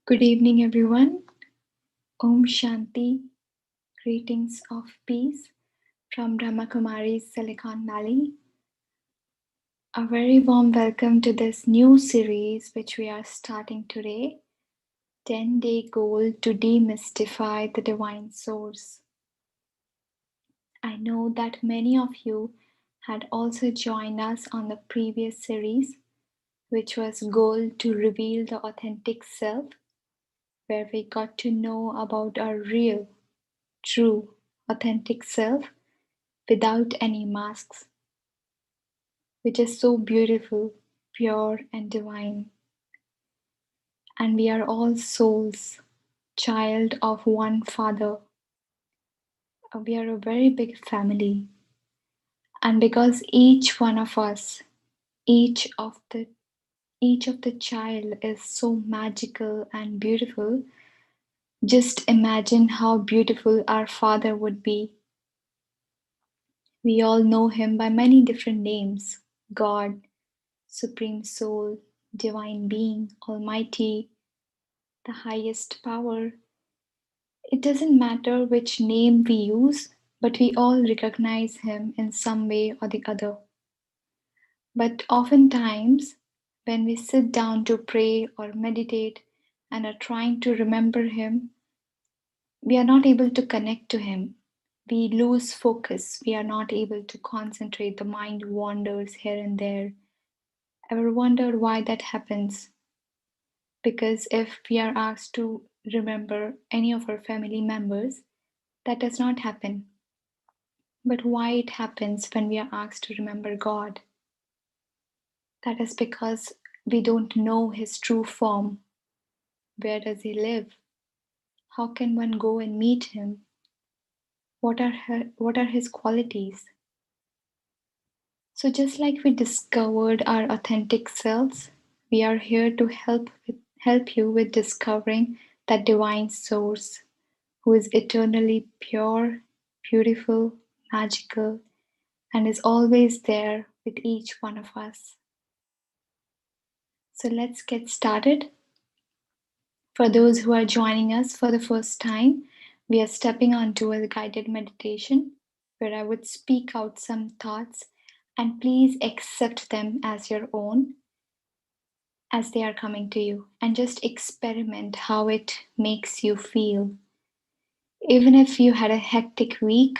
Good evening, everyone. Om Shanti. Greetings of peace from Brahma Kumaris, Silicon Valley. A very warm welcome to this new series which we are starting today, 10-day goal to demystify the divine source. I know that many of you had also joined us on the previous series, which was goal to reveal the authentic self, where we got to know about our real, true, authentic self without any masks, which is so beautiful, pure, and divine. And we are all souls, child of one Father. We are a very big family. And because each one of us, each of the child is so magical and beautiful, just imagine how beautiful our Father would be. We all know him by many different names: God, Supreme Soul, Divine Being, Almighty, the highest power. It doesn't matter which name we use, but we all recognize him in some way or the other. But oftentimes, when we sit down to pray or meditate and are trying to remember him, we are not able to connect to him. We lose focus. We are not able to concentrate. The mind wanders here and there. Ever wondered why that happens? Because if we are asked to remember any of our family members, that does not happen. But why it happens when we are asked to remember God? That is because we don't know his true form. Where does he live? How can one go and meet him? What are his qualities? So just like we discovered our authentic selves, we are here to help you with discovering that divine source who is eternally pure, beautiful, magical, and is always there with each one of us. So let's get started. For those who are joining us for the first time, we are stepping onto a guided meditation where I would speak out some thoughts, and please accept them as your own as they are coming to you, and just experiment how it makes you feel. Even if you had a hectic week,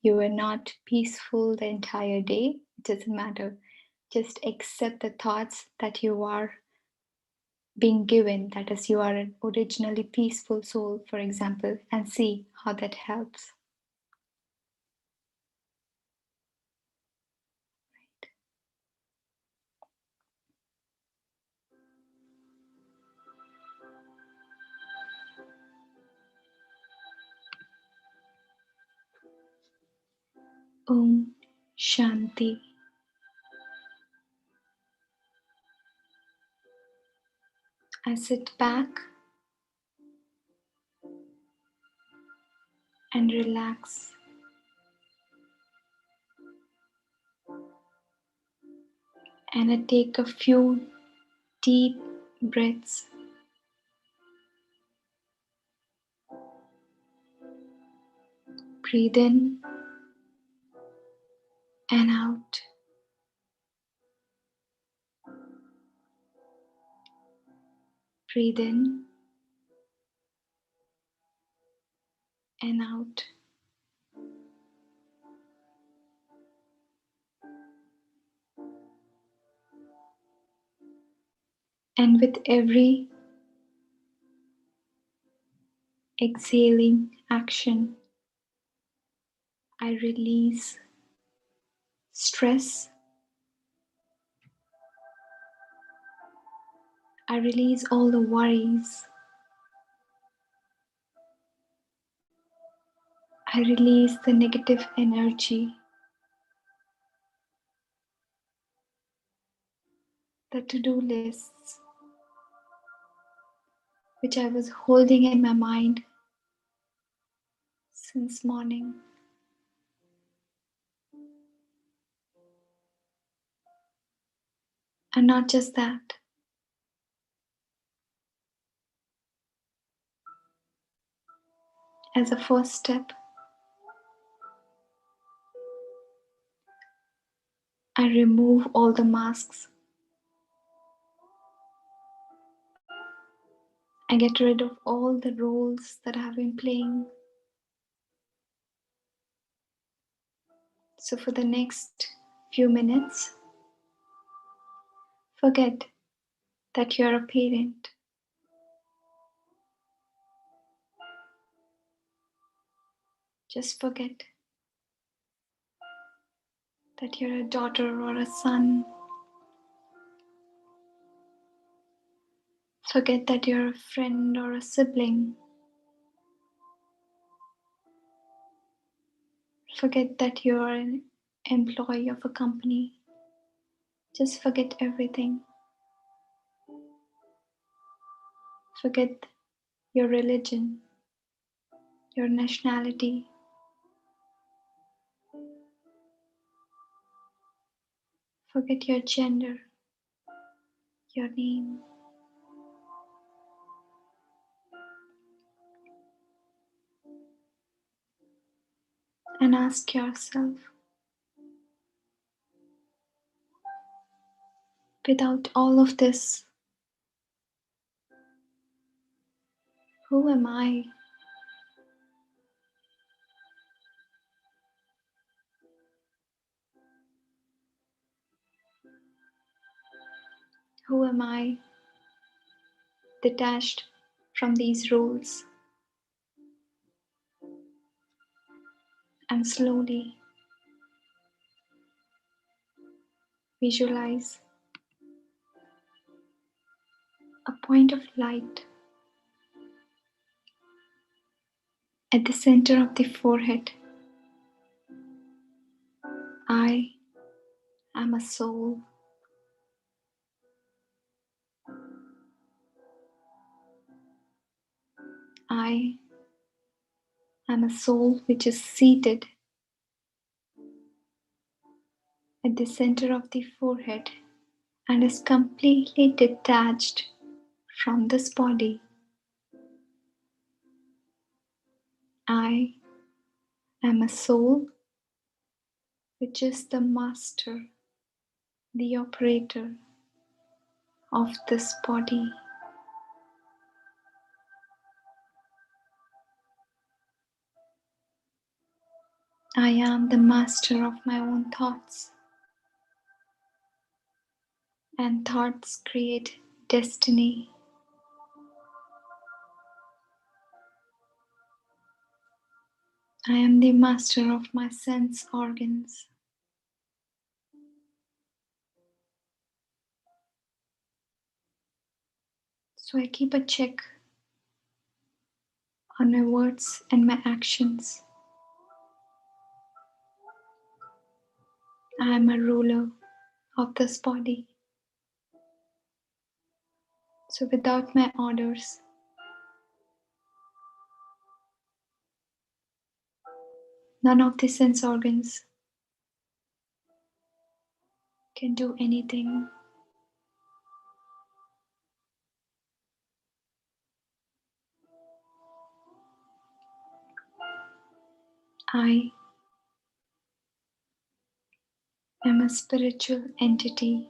you were not peaceful the entire day, it doesn't matter. Just accept the thoughts that you are being given, that is, you are an originally peaceful soul, for example, and see how that helps. Om Shanti. I sit back and relax. And I take a few deep breaths. Breathe in and out. Breathe in and out. And with every exhaling action, I release stress. I release all the worries. I release the negative energy, the to-do lists, which I was holding in my mind since morning. And not just that, As a first step, I remove all the masks. I get rid of all the roles that I have been playing. So for the next few minutes, forget that you're a parent. Just forget that you're a daughter or a son. Forget that you're a friend or a sibling. Forget that you're an employee of a company. Just forget everything. Forget your religion, your nationality. Forget your gender, your name. And ask yourself, without all of this, who am I? Who am I detached from these rules? And slowly visualize a point of light at the center of the forehead. I am a soul. I am a soul which is seated at the center of the forehead and is completely detached from this body. I am a soul which is the master, the operator of this body. I am the master of my own thoughts, and thoughts create destiny. I am the master of my sense organs. So I keep a check on my words and my actions. I am a ruler of this body. So without my orders, none of the sense organs can do anything. I am a spiritual entity,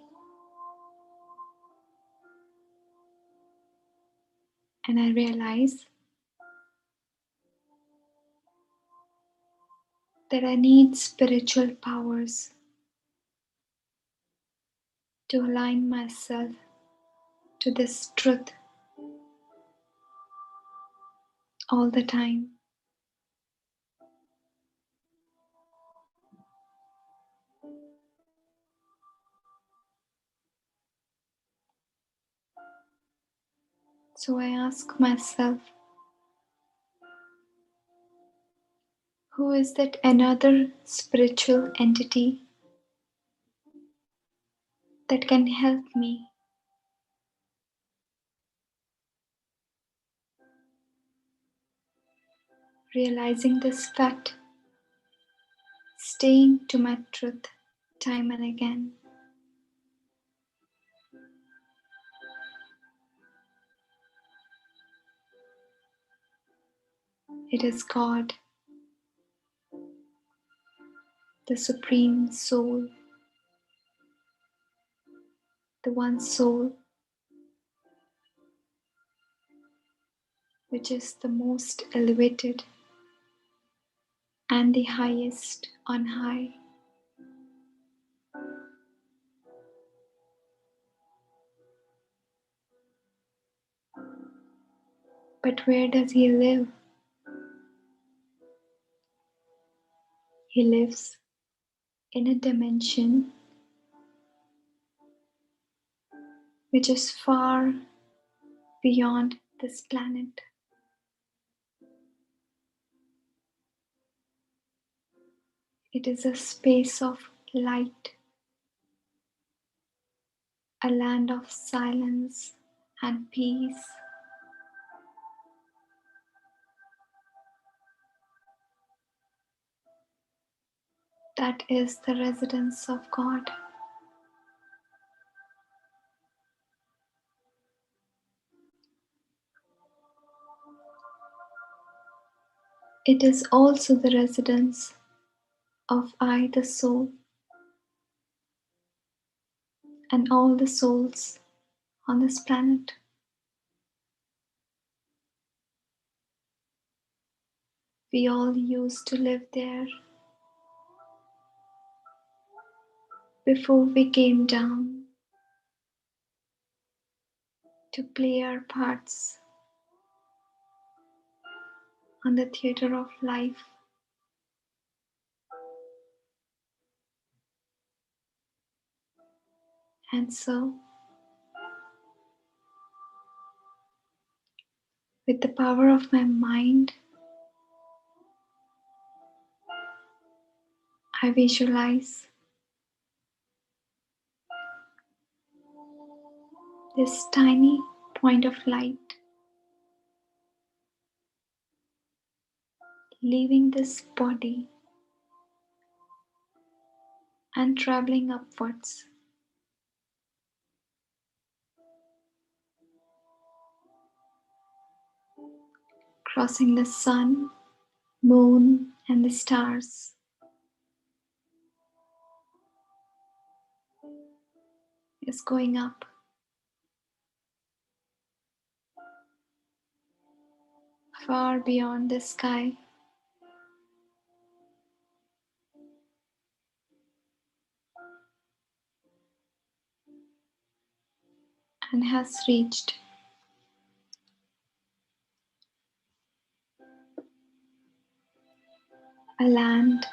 and I realize that I need spiritual powers to align myself to this truth all the time. So I ask myself, who is that another spiritual entity that can help me realizing this fact, staying to my truth time and again? It is God, the Supreme Soul, the one soul which is the most elevated and the highest on high. But where does he live? He lives in a dimension which is far beyond this planet. It is a space of light, a land of silence and peace. That is the residence of God. It is also the residence of I, the soul, and all the souls on this planet. We all used to live there before we came down to play our parts on the theater of life. And so, with the power of my mind, I visualize this tiny point of light leaving this body and traveling upwards, crossing the sun, moon, and the stars, is going up, far beyond the sky, and has reached a land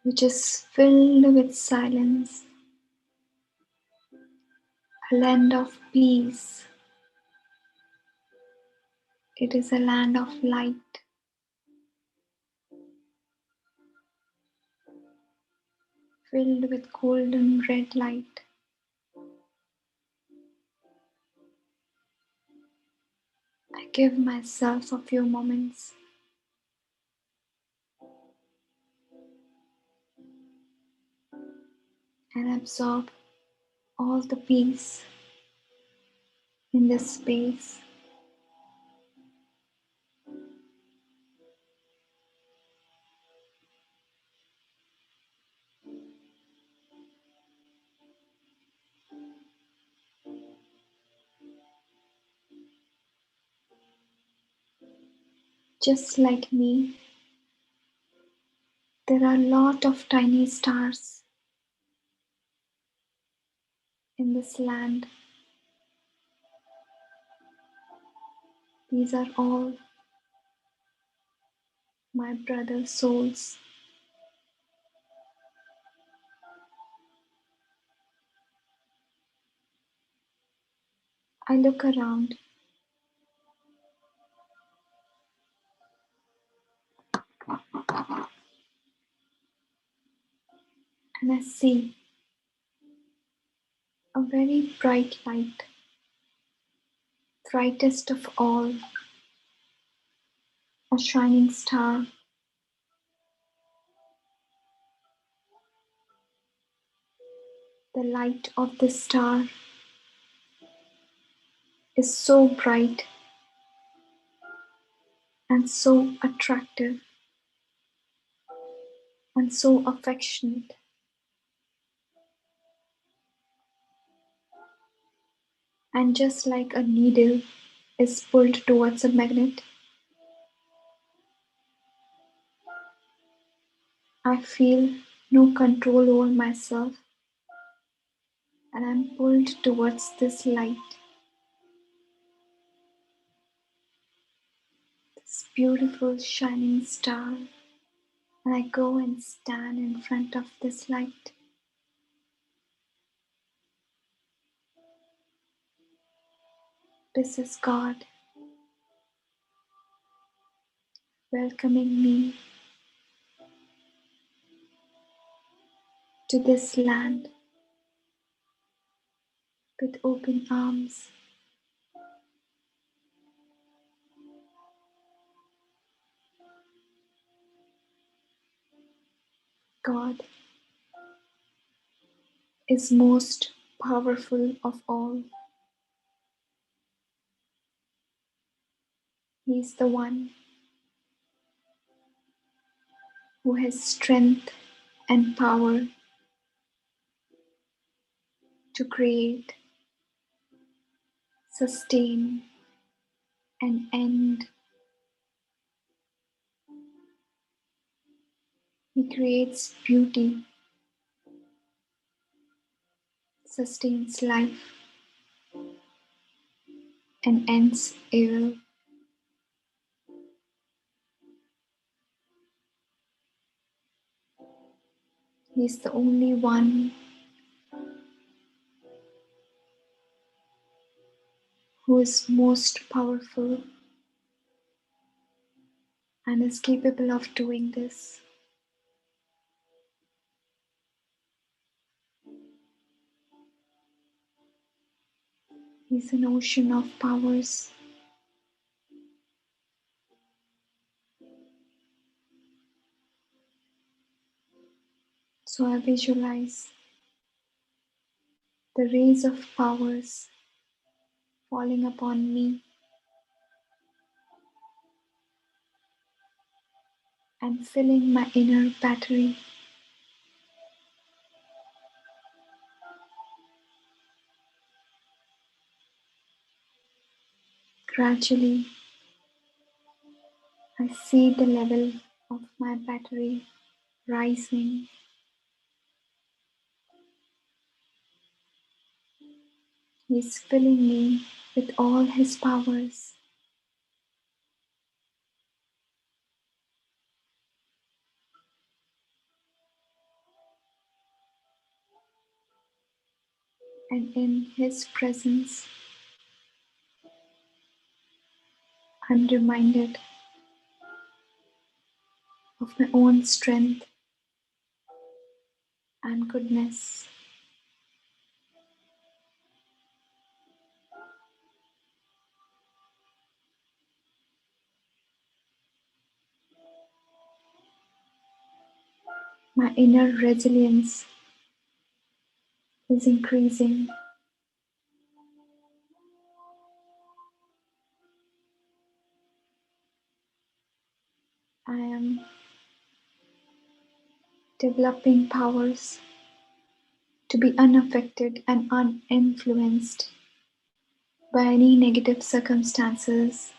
which is filled with silence, a land of peace. It is a land of light, filled with golden red light. I give myself a few moments and absorb all the peace in this space. Just like me, there are a lot of tiny stars in this land. These are all my brother souls. I look around and I see a very bright light, brightest of all, a shining star. The light of this star is so bright and so attractive and so affectionate. And just like a needle is pulled towards a magnet, I feel no control over myself and I'm pulled towards this light, this beautiful shining star. And I go and stand in front of this light. This is God welcoming me to this land with open arms. God is most powerful of all. He is the one who has strength and power to create, sustain, and end. He creates beauty, sustains life, and ends evil. He is the only one who is most powerful and is capable of doing this. He is an ocean of powers. So I visualize the rays of powers falling upon me and filling my inner battery. Gradually, I see the level of my battery rising. He is filling me with all his powers. And in his presence, I'm reminded of my own strength and goodness. My inner resilience is increasing. I am developing powers to be unaffected and uninfluenced by any negative circumstances.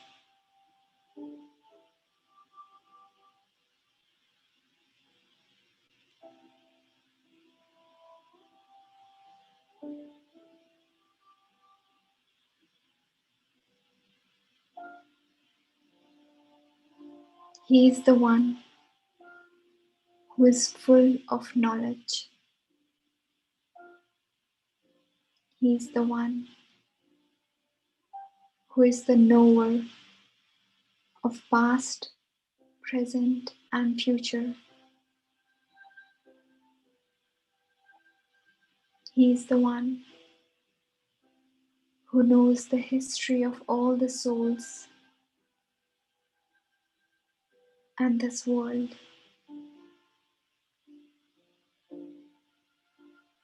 He is the one who is full of knowledge. He is the one who is the knower of past, present, and future. He is the one who knows the history of all the souls and this world.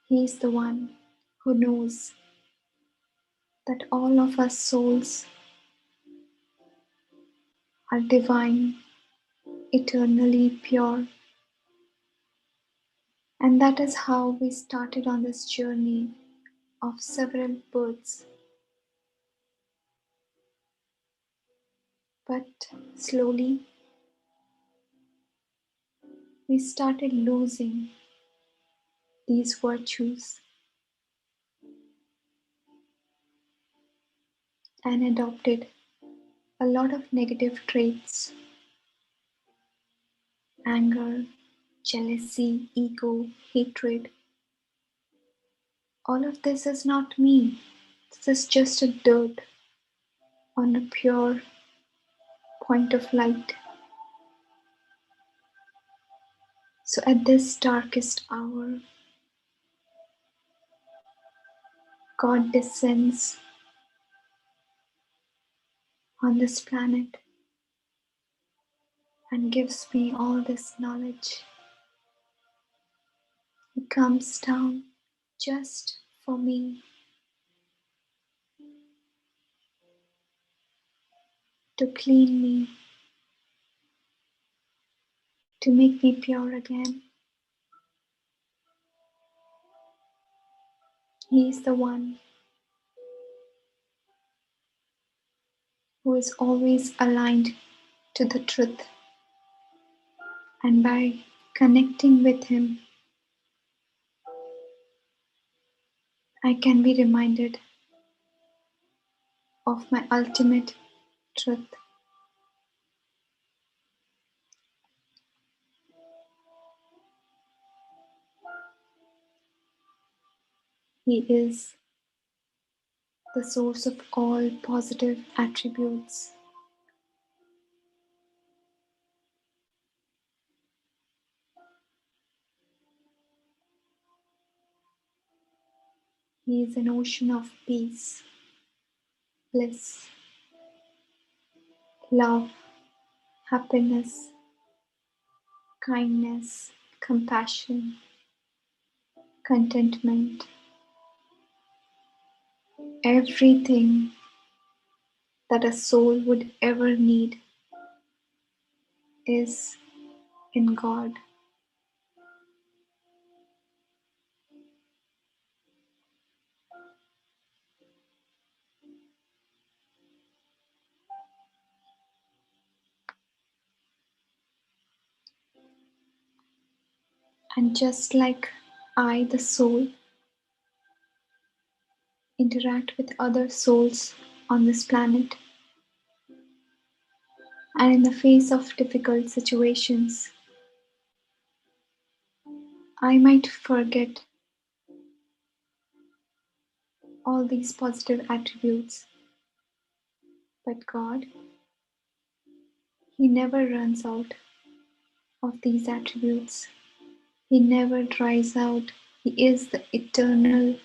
He is the one who knows that all of us souls are divine, eternally pure. And that is how we started on this journey of several births. But slowly, we started losing these virtues and adopted a lot of negative traits: anger, jealousy, ego, hatred. All of this is not me. This is just a dirt on a pure point of light. So at this darkest hour, God descends on this planet and gives me all this knowledge. He comes down just for me to clean me, to make me pure again. He is the one who is always aligned to the truth. And by connecting with Him, I can be reminded of my ultimate truth. He is the source of all positive attributes. He is an ocean of peace, bliss, love, happiness, kindness, compassion, contentment. Everything that a soul would ever need is in God. And just like I, the soul, interact with other souls on this planet, and in the face of difficult situations, I might forget all these positive attributes. But God, He never runs out of these attributes. He never dries out. He is the eternal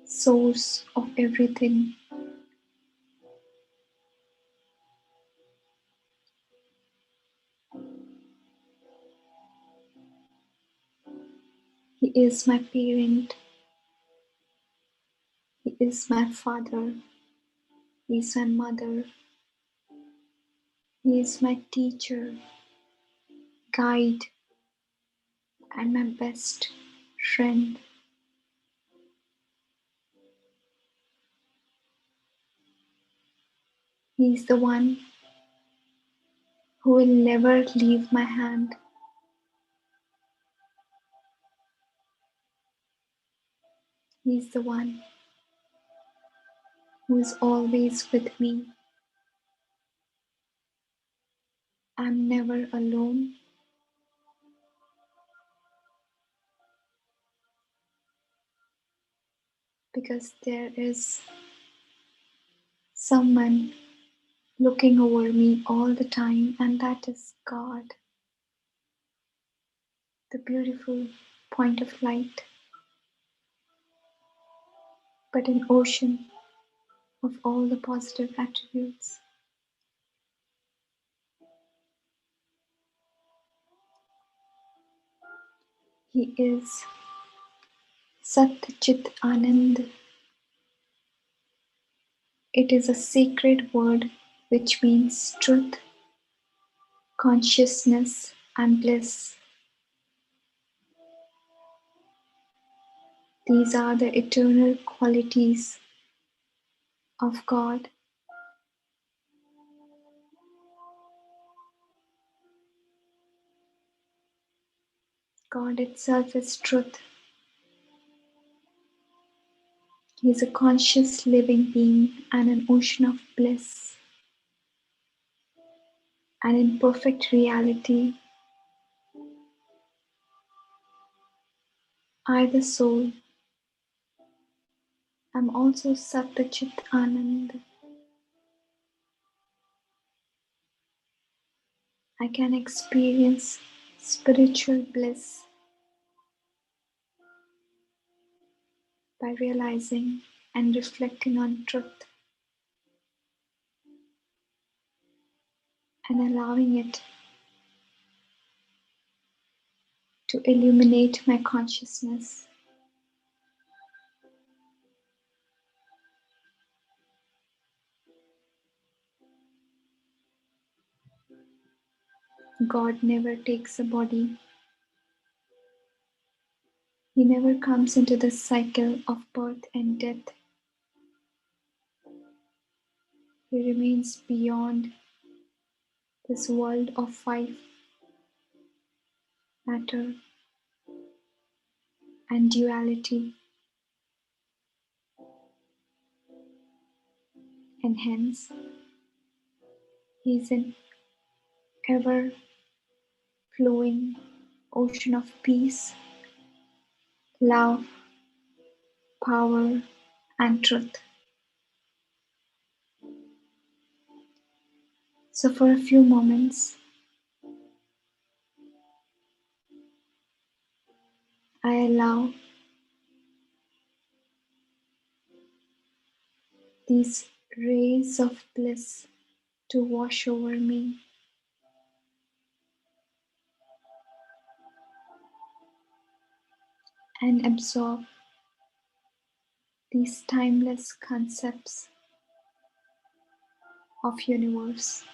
source of everything. He is my parent. He is my father. He is my mother. He is my teacher, guide, and my best friend. He is the one who will never leave my hand. He is the one who is always with me. I'm never alone because there is someone looking over me all the time, and that is God, the beautiful point of light, but an ocean of all the positive attributes. He is Sat Chit Anand. It is a sacred word which means truth, consciousness, and bliss. These are the eternal qualities of God. God itself is truth. He is a conscious living being and an ocean of bliss. And in perfect reality, I, the soul, am also Satyachit Anand. I can experience spiritual bliss by realizing and reflecting on truth and allowing it to illuminate my consciousness. God never takes a body. He never comes into the cycle of birth and death. He remains beyond this world of five: matter and duality, and hence he is an ever flowing ocean of peace, love, power, and truth. So, for a few moments, I allow these rays of bliss to wash over me and absorb these timeless concepts of universe.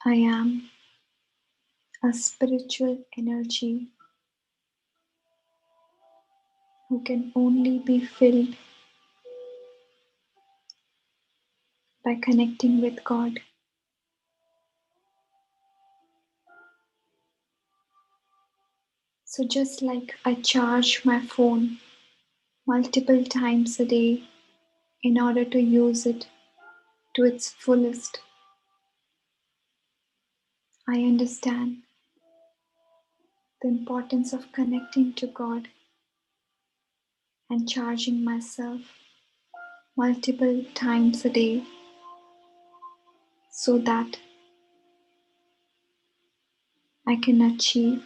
I am a spiritual energy who can only be filled by connecting with God. So, just like I charge my phone multiple times a day in order to use it to its fullest, I understand the importance of connecting to God and charging myself multiple times a day so that I can achieve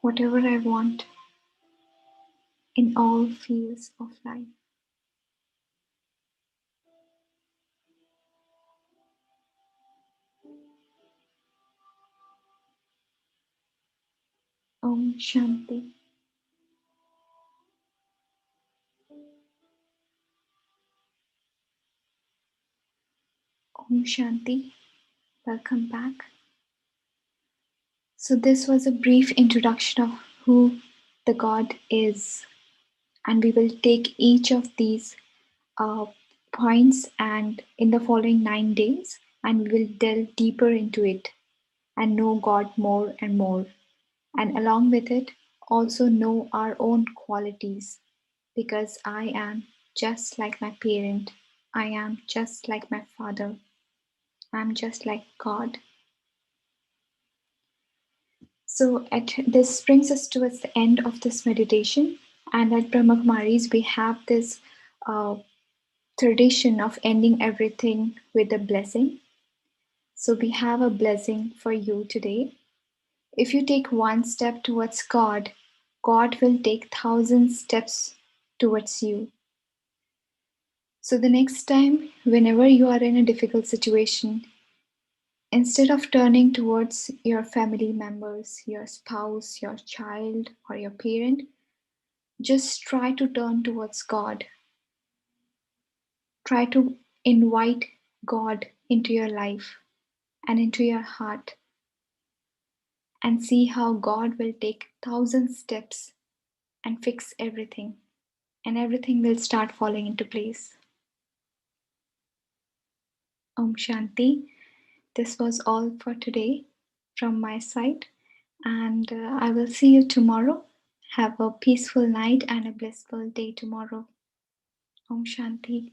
whatever I want in all fields of life. Om Shanti. Om Shanti. Welcome back. So, this was a brief introduction of who the God is, and we will take each of these uh, points and in the following 9 days, and we will delve deeper into it and know God more and more. And along with it, also know our own qualities, because I am just like my parent, I am just like my father, I am just like God. So this brings us towards the end of this meditation. And at Brahma Kumaris, we have this tradition of ending everything with a blessing. So we have a blessing for you today. If you take one step towards God, God will take 1,000 steps towards you. So the next time, whenever you are in a difficult situation, instead of turning towards your family members, your spouse, your child, or your parent, just try to turn towards God. Try to invite God into your life and into your heart and see how God will take 1,000 steps and fix everything, and everything will start falling into place. Om Shanti. This was all for today from my side, and I will see you tomorrow. Have a peaceful night and a blissful day tomorrow. Om Shanti.